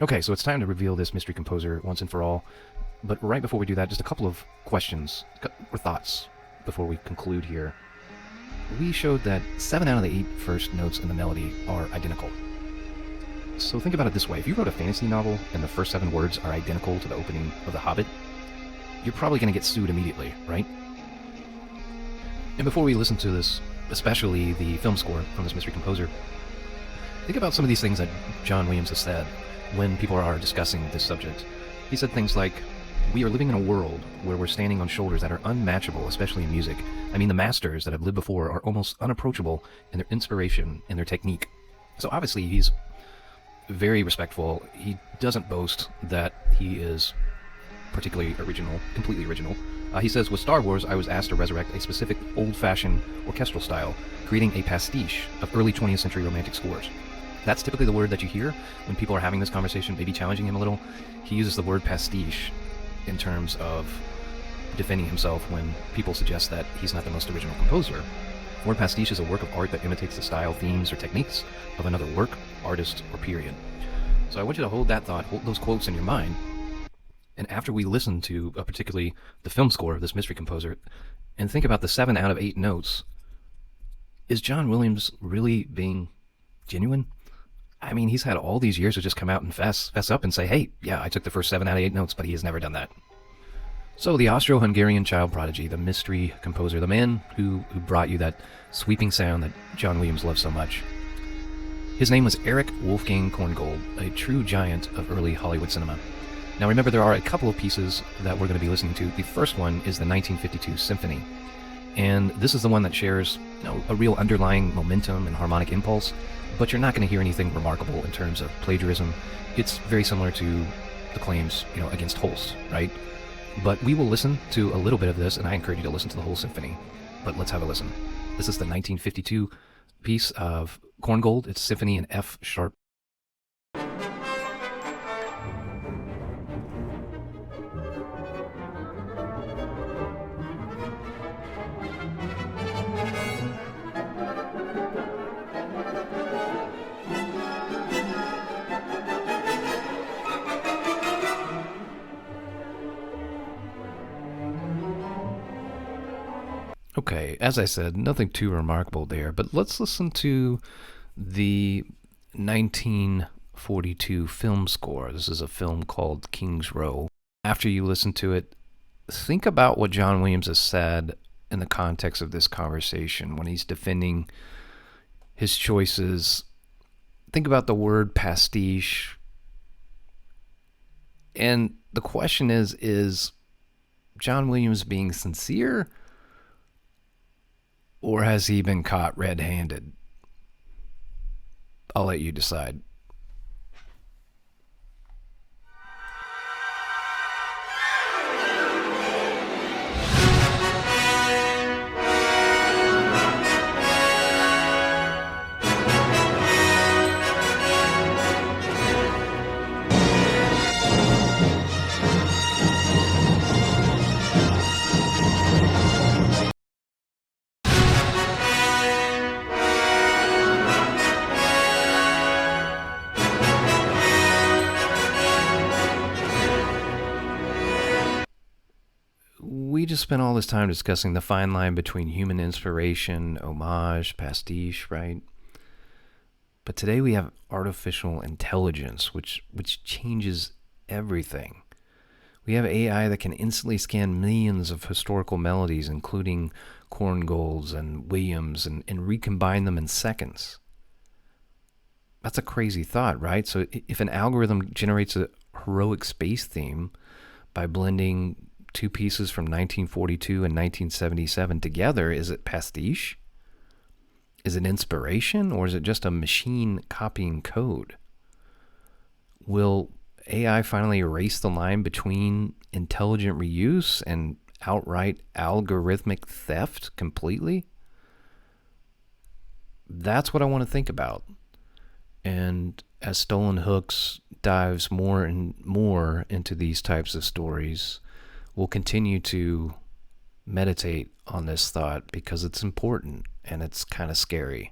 Okay, so it's time to reveal this mystery composer once and for all. But right before we do that, just a couple of questions or thoughts before we conclude here. We showed that 7 out of the 8 first notes in the melody are identical. So think about it this way. If you wrote a fantasy novel and the first 7 words are identical to the opening of The Hobbit, you're probably going to get sued immediately, right? And before we listen to this, especially the film score from this mystery composer, think about some of these things that John Williams has said when people are discussing this subject. He said things like, we are living in a world where we're standing on shoulders that are unmatchable, especially in music. I mean, the masters that have lived before are almost unapproachable in their inspiration and their technique. So obviously he's very respectful. He doesn't boast that he is particularly original, completely original. He says, with Star Wars, I was asked to resurrect a specific old-fashioned orchestral style, creating a pastiche of early 20th century romantic scores. That's typically the word that you hear when people are having this conversation, maybe challenging him a little. He uses the word pastiche in terms of defending himself when people suggest that he's not the most original composer. The word pastiche is a work of art that imitates the style, themes, or techniques of another work, artist, or period. So I want you to hold that thought, hold those quotes in your mind, and after we listen to particularly the film score of this mystery composer, and think about the 7 out of 8 notes, is John Williams really being genuine? I mean, he's had all these years to just come out and fess up and say, hey, yeah, I took the first 7 out of 8 notes, but he has never done that. So the Austro-Hungarian child prodigy, the mystery composer, the man who brought you that sweeping sound that John Williams loves so much. His name was Erich Wolfgang Korngold, a true giant of early Hollywood cinema. Now remember, there are a couple of pieces that we're going to be listening to. The first one is the 1952 Symphony. And this is the one that shares, a real underlying momentum and harmonic impulse, but you're not going to hear anything remarkable in terms of plagiarism. It's very similar to the claims, against Holst, right? But we will listen to a little bit of this, and I encourage you to listen to the whole symphony. But let's have a listen. This is the 1952 piece of Korngold. It's Symphony in F sharp. Okay, as I said, nothing too remarkable there, but let's listen to the 1942 film score. This is a film called King's Row. After you listen to it, think about what John Williams has said in the context of this conversation when he's defending his choices. Think about the word pastiche. And the question is John Williams being sincere? Or has he been caught red-handed? I'll let you decide. We just spent all this time discussing the fine line between human inspiration, homage, pastiche, right? But today we have artificial intelligence, which changes everything. We have AI that can instantly scan millions of historical melodies, including Korngold's and Williams, and recombine them in seconds. That's a crazy thought, right? So if an algorithm generates a heroic space theme by blending 2 pieces from 1942 and 1977 together, is it pastiche? Is it inspiration, or is it just a machine copying code? Will AI finally erase the line between intelligent reuse and outright algorithmic theft completely? That's what I want to think about. And as Stolen Hooks dives more and more into these types of stories, we'll continue to meditate on this thought because it's important and it's kind of scary.